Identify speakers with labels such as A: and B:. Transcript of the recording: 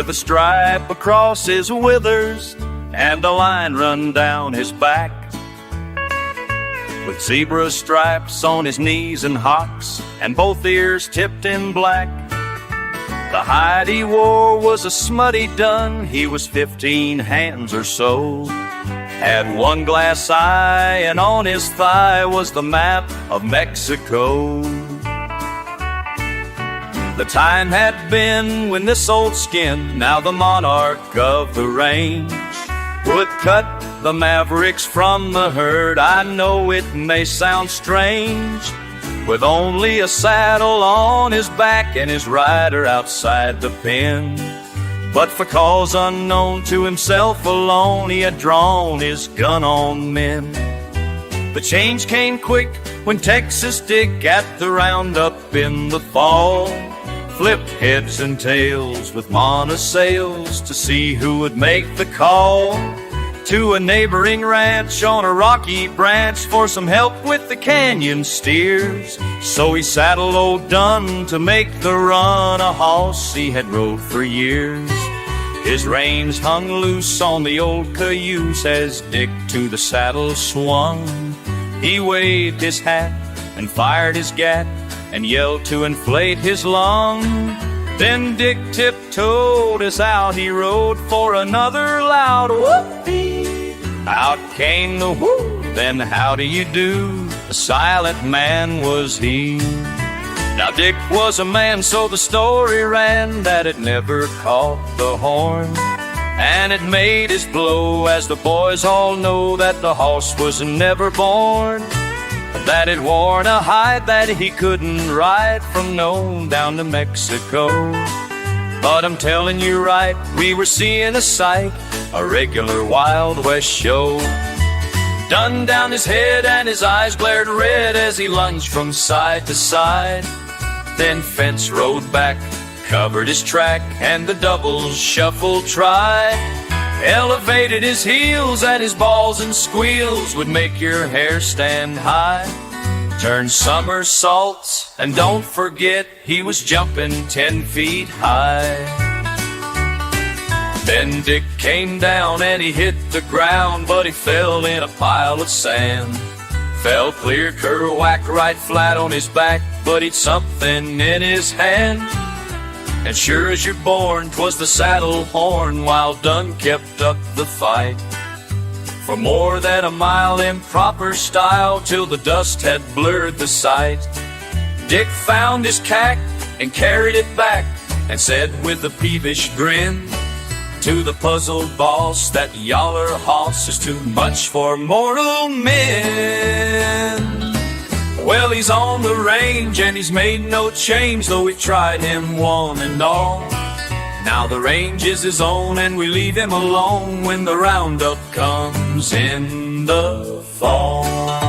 A: with a stripe across his withers and a line run down his back, with zebra stripes on his knees and hocks and both ears tipped in black. The hide he wore was a smutty dun. He was 15 hands or so, had one glass eye, and on his thigh was the map of Mexico. The time had been when this old skin, now the monarch of the range, would cut the mavericks from the herd. I know it may sound strange, with only a saddle on his back and his rider outside the pen. But for cause unknown to himself alone, he had drawn his gun on men. The change came quick when Texas Dick at the roundup in the fall flipped heads and tails with monosails to see who would make the call to a neighboring ranch on a rocky branch for some help with the canyon steers. So he saddled old Dunn to make the run, a hoss he had rode for years. His reins hung loose on the old cayuse as Dick to the saddle swung. He waved his hat and fired his gat and yelled to inflate his lung. Then Dick tiptoed as out he rode for another loud whoopee. Out came the whoop, then how do you do? A silent man was he. Now Dick was a man, so the story ran, that it never caught the horn, and it made his blow, as the boys all know, that the hoss was never born, that it worn a hide that he couldn't ride from Nome down to Mexico. But I'm telling you right, we were seeing a sight, a regular Wild West show. Dun down his head and his eyes glared red as he lunged from side to side. Then Fence rode back, covered his track, and the doubles shuffled try. Elevated his heels and his balls and squeals would make your hair stand high. Turned somersaults, and don't forget he was jumping 10 feet high. Then Dick came down and he hit the ground, but he fell in a pile of sand. Fell clear whack right flat on his back, but he'd something in his hand. And sure as you're born, 'twas the saddle horn, while Dunn kept up the fight. For more than a mile in proper style, till the dust had blurred the sight. Dick found his cack and carried it back, and said with a peevish grin to the puzzled boss that yaller hoss is too much for mortal men. Well, he's on the range and he's made no change, though we've tried him one and all. Now the range is his own and we leave him alone when the roundup comes in the fall.